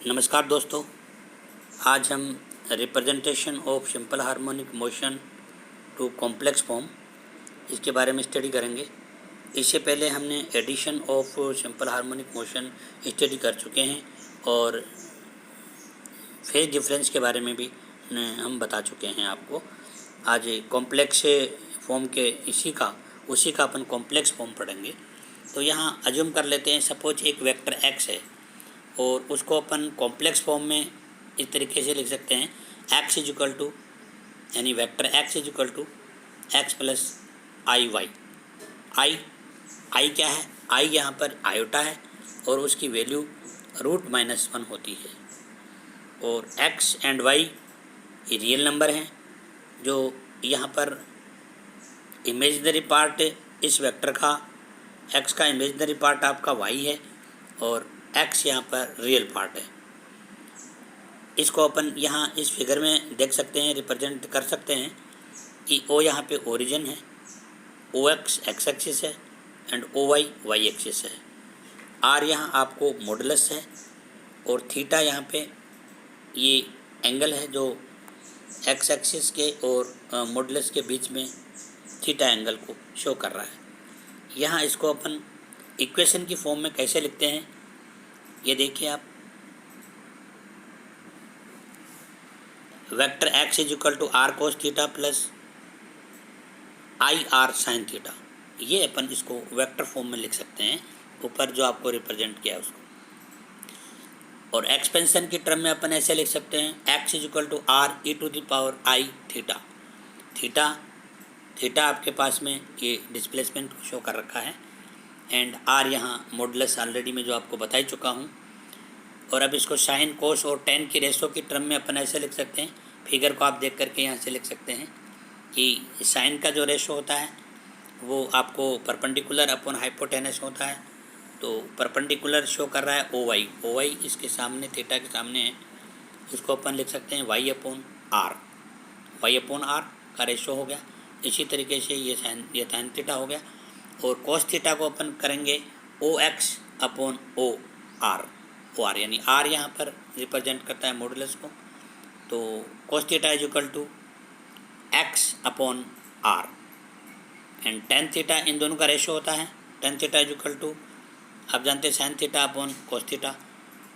नमस्कार दोस्तों, आज हम representation of simple harmonic motion to complex form इसके बारे में स्टडी करेंगे। इससे पहले हमने addition of simple harmonic motion study कर चुके हैं और फेज डिफरेंस के बारे में भी हम बता चुके हैं आपको। आज कॉम्प्लेक्स फॉर्म के उसी का अपन कॉम्प्लेक्स फॉर्म पढ़ेंगे। तो यहाँ अज्यूम कर लेते हैं, सपोज एक वेक्टर एक्स है और उसको अपन कॉम्प्लेक्स फॉर्म में इस तरीके से लिख सकते हैं, एक्स इज इक्वल टू यानी vector x is equal to X plus I Y. I क्या है? आई यहाँ पर आयोटा है और उसकी वैल्यू √-1 होती है। और एक्स एंड वाई ये रियल नंबर हैं, जो यहाँ पर इमेजिनरी पार्ट इस वेक्टर का, एक्स का इमेजिनरी पार्ट आपका वाई है और एक्स यहाँ पर रियल पार्ट है। इसको अपन यहाँ इस फिगर में देख सकते हैं, रिप्रेजेंट कर सकते हैं कि ओ यहाँ पे ओरिजिन है, ओ एक्स एक्स एक्सिस है and O y y axis है। आर यहाँ आपको मॉडुलस है और थीटा यहाँ पे ये एंगल है जो एक्स एक्सिस के और मॉडुलस के बीच में थीटा एंगल को शो कर रहा है। यहाँ इसको अपन इक्वेशन की फॉर्म में कैसे लिखते हैं ये देखिए आप। Vector x is equal to r cos theta plus i r sine theta, ये अपन इसको वेक्टर फॉर्म में लिख सकते हैं, ऊपर जो आपको रिप्रेजेंट किया है उसको। और एक्सपेंशन की टर्म में अपन ऐसे लिख सकते हैं, x is equal to r E to the power i theta. Theta आपके पास में ये डिस्प्लेसमेंट को शो कर रखा है एंड आर यहाँ मॉडुलस ऑलरेडी मैं जो आपको बता ही चुका हूँ। और अब इसको साइन कोस और टेन की रेशो की टर्म में अपन ऐसे लिख सकते हैं, फिगर को आप देख करके यहाँ से लिख सकते हैं कि साइन का जो रेशो होता है वो आपको परपेंडिकुलर अपॉन हाइपोटेनस होता है। तो परपेंडिकुलर शो कर रहा है ओ वाई इसके सामने, थीटा के सामने है, उसको अपन लिख सकते हैं वाई अपॉन आर का रेशो हो गया। इसी तरीके से ये साइन थीटा हो गया और कोस थीटा को अपन करेंगे O X upon O R यानी आर यहाँ पर रिप्रेजेंट करता है मॉडुलस को। तो cos theta is equal to X upon R and tan theta, इन दोनों का रेशो होता है। Tan theta is equal to आप जानते हैं sine theta upon cos theta.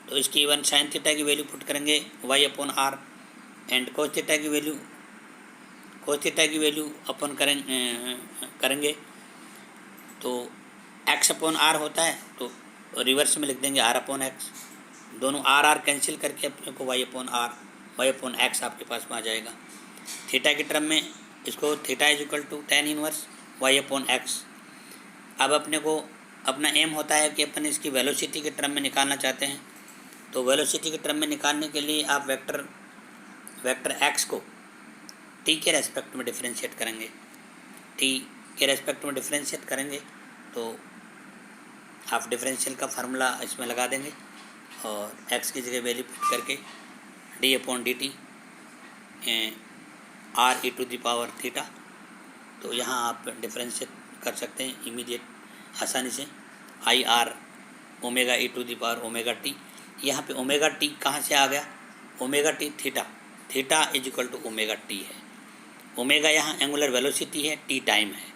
तो इसकी इवन साइन थीटा की वैल्यू पुट करेंगे Y upon R and cos theta की वैल्यू अपन करेंगे तो एक्स अपॉन आर होता है, तो रिवर्स में लिख देंगे आर अपॉन एक्स। दोनों आर कैंसिल करके अपने को वाई अपॉन एक्स आपके पास में आ जाएगा। थीटा की टर्म में इसको theta is equal to tan inverse y upon x. अब अपने को अपना एम होता है कि अपन इसकी वेलोसिटी के टर्म में निकालना चाहते हैं। तो वेलोसिटी के टर्म में निकालने के लिए आप वेक्टर एक्स को टी के रेस्पेक्ट में डिफरेंशिएट करेंगे। तो हाफ डिफरेंशियल का फार्मूला इसमें लगा देंगे और एक्स की जगह वैल्यू पुट करके d upon d t r E to the power theta. तो यहाँ आप डिफरेंशिएट कर सकते हैं इमीडिएट आसानी से, i r omega e to the power omega t. यहाँ पे ओमेगा टी कहाँ से आ गया? Omega t theta is equal to omega t है। ओमेगा यहाँ एंगुलर वेलोसिटी है, टी टाइम है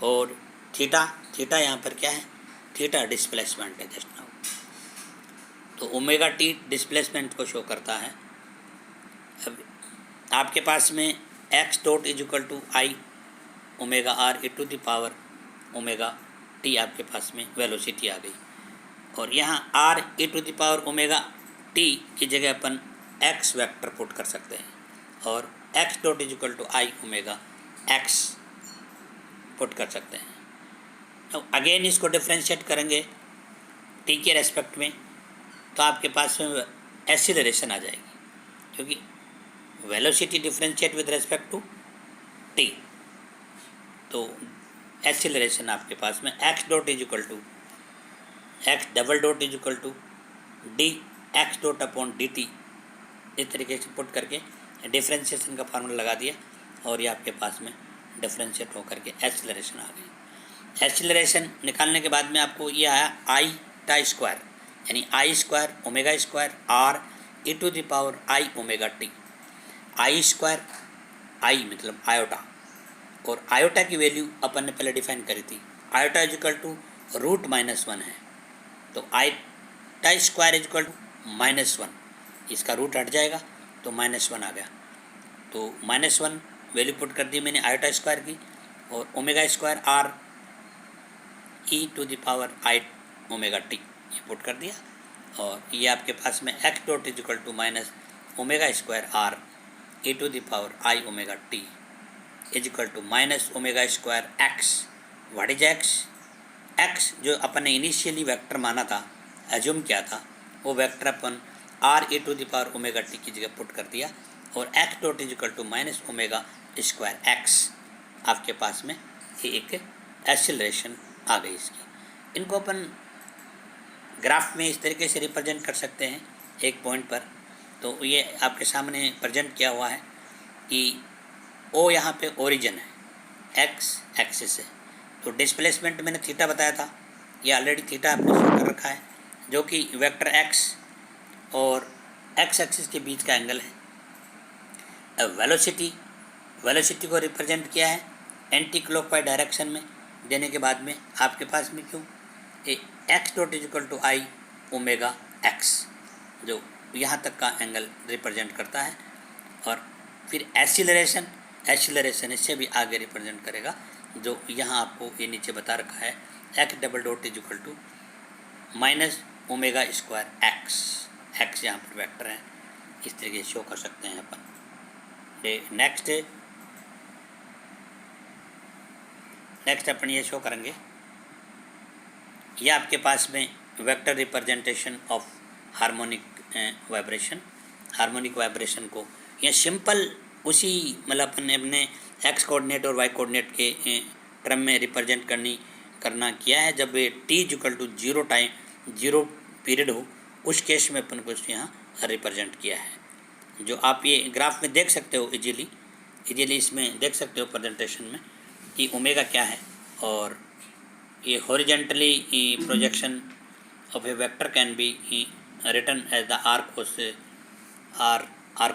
और थीटा यहाँ पर क्या है? थीटा डिस्प्लेसमेंट है जस्ट नाउ। तो ओमेगा टी डिस्प्लेसमेंट को शो करता है। अब आपके पास में x dot is equal to I omega r E to the power omega t आपके पास में वेलोसिटी आ गई और यहाँ r E to the power omega T की जगह अपन एक्स वेक्टर पुट कर सकते हैं और x dot is equal to I omega x put कर सकते हैं। अब अगेन इसको डिफ्रेंशिएट करेंगे टी के रेस्पेक्ट में, तो आपके पास में एक्सीलरेशन आ जाएगी, क्योंकि velocity differentiate with respect to t. तो एक्सीलरेशन आपके पास में x dot is equal to x double dot is equal to d x dot upon d t, इस तरीके से पुट करके डिफ्रेंशिएशन का फार्मूला लगा दिया और ये आपके पास में डिफ्रेंशिएट होकर के एक्सीलरेशन आ गई। एक्सीलरेशन निकालने के बाद में आपको ये आया आई टा स्क्वायर, यानी I square omega square R E to the power I omega T. I square, I मतलब आयोटा, और आयोटा की वैल्यू अपन ने पहले डिफाइन करी थी, आयोटा इज इक्वल टू √-1 है, तो iota square is equal to -1, इसका रूट हट जाएगा तो -1 आ गया, तो -1 वैल्यू पुट कर दी मैंने आयोटा स्क्वायर की, और omega square R E to the power I omega T ये पुट कर दिया, और ये आपके पास में x dot is equal to minus omega square R E to the power I omega T is equal to minus omega square X. What is X? X जो अपन ने इनिशियली वेक्टर माना था, एज्यूम किया था, वो वेक्टर अपन R E to the power omega T की जगह पुट कर दिया, और x dot is equal to minus omega square X आपके पास में ये एक एक्सेलरेशन आ गई इसकी। इनको अपन ग्राफ में इस तरीके से रिप्रेजेंट कर सकते हैं एक पॉइंट पर, तो ये आपके सामने प्रेजेंट किया हुआ है कि ओ यहाँ पे ओरिजिन है, एक्स एक्सिस है, तो डिस्प्लेसमेंट मैंने थीटा बताया था, ये ऑलरेडी थीटा आपने शो कर रखा है, जो कि वेक्टर एक्स और एक्स एक्सिस के बीच का एंगल है। अब वेलोसिटी को रिप्रेजेंट किया है एंटी क्लॉकवाइज डायरेक्शन में देने के बाद में आपके पास में क्यों X dot is equal to I omega X, जो यहाँ तक का एंगल रिप्रेजेंट करता है, और फिर एक्सीलरेशन इससे भी आगे रिप्रेजेंट करेगा, जो यहाँ आपको ये नीचे बता रखा है X double dot is equal to minus omega square X यहाँ पर वेक्टर है, इस तरीके से शो कर सकते हैं अपन। नेक्स्ट अपन ये शो करेंगे, ये आपके पास में vector representation of harmonic vibration को ये सिंपल उसी मतलब अपने एक्स कोऑर्डिनेट और वाई कोऑर्डिनेट के टर्म में रिप्रेजेंट करना किया है। जब ये T equal to zero period हो, उस केस में अपन को यहाँ रिप्रेजेंट किया है, जो आप ये ग्राफ में देख सकते हो इजीली इसमें देख सकते हो प्रेजेंटेशन में कि ओमेगा क्या है, और ये horizontally projection of a vector can be written as the R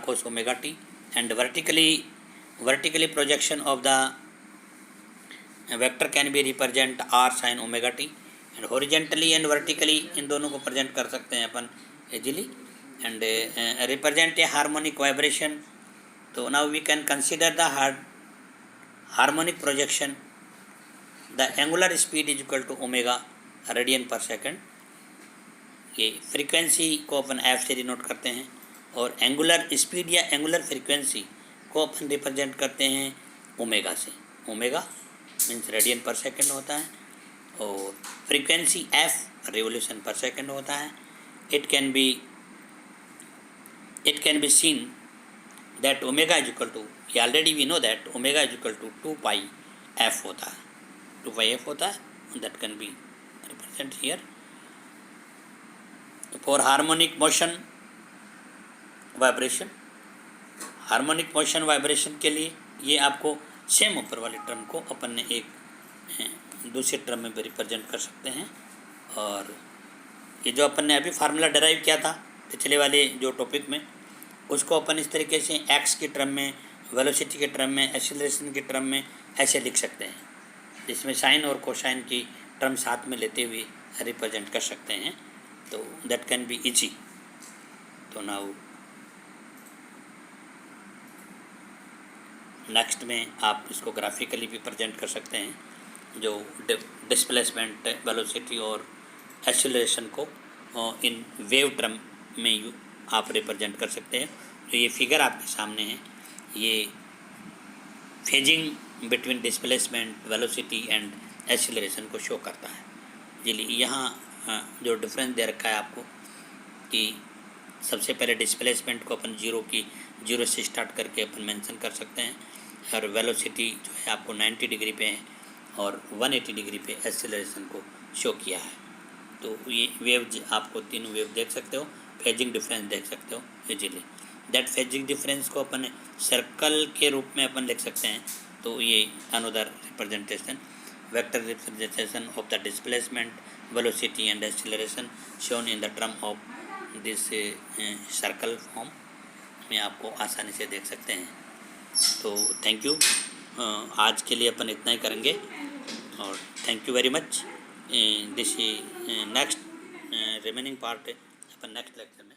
cos omega T, and vertically projection of the vector can be represent r sin omega T, and horizontally and vertically इन दोनों को present कर सकते हैं अपन easily, and represent a harmonic vibration. तो now we can consider the harmonic projection, the angular speed is equal to omega radian per second, ये frequency को अपन एफ से डिनोट करते हैं, और एंगुलर स्पीड या एंगुलर फ्रीक्वेंसी को अपन रिप्रेजेंट करते हैं ओमेगा से। Omega means radian per second होता है, और frequency F revolution per second होता है। It can be seen that omega is equal to, already we know that omega is equal to 2π f होता है, 2π f होता है, that can be represent here for harmonic motion vibration के लिए। ये आपको सेम ऊपर वाले टर्म को अपन ने एक दूसरे टर्म में भी रिप्रेजेंट कर सकते हैं, और ये जो अपन ने अभी फार्मूला डराइव किया था पिछले वाले जो टॉपिक में, उसको अपन इस तरीके से एक्स के टर्म में, वेलोसिटी के टर्म में, एक्सीलरेशन के टर्म में ऐसे लिख सकते हैं, जिसमें साइन और कोसाइन की टर्म साथ में लेते हुए रिप्रेजेंट कर सकते हैं, तो दैट कैन बी इजी। तो नाउ नेक्स्ट में आप इसको ग्राफिकली भी प्रेजेंट कर सकते हैं, जो डिस्प्लेसमेंट, वेलोसिटी और एक्सीलरेशन को इन वेव टर्म में आप रिप्रेजेंट कर सकते हैं। तो ये फिगर आपके सामने है, ये phasing between displacement, velocity and acceleration को शो करता है। जी यहाँ जो डिफरेंस दे रखा है आपको कि सबसे पहले डिस्प्लेसमेंट को अपन जीरो से स्टार्ट करके अपन मेंशन कर सकते हैं, और वेलोसिटी जो है आपको 90 डिग्री पे है, और 180 डिग्री पे एक्सीलरेशन को शो किया है। तो ये वेव आपको तीनों वेव देख सकते हो, फेजिंग डिफरेंस देख सकते हो इजीली। दैट फेजिंग डिफरेंस को अपन सर्कल के रूप में अपन लिख सकते हैं, तो ये another representation. vector representation of the displacement, velocity and acceleration shown in the term of this circle form में आपको आसानी से देख सकते हैं। तो थैंक यू, आज के लिए अपन इतना ही करेंगे और thank you very much. This next remaining part upon next lecture में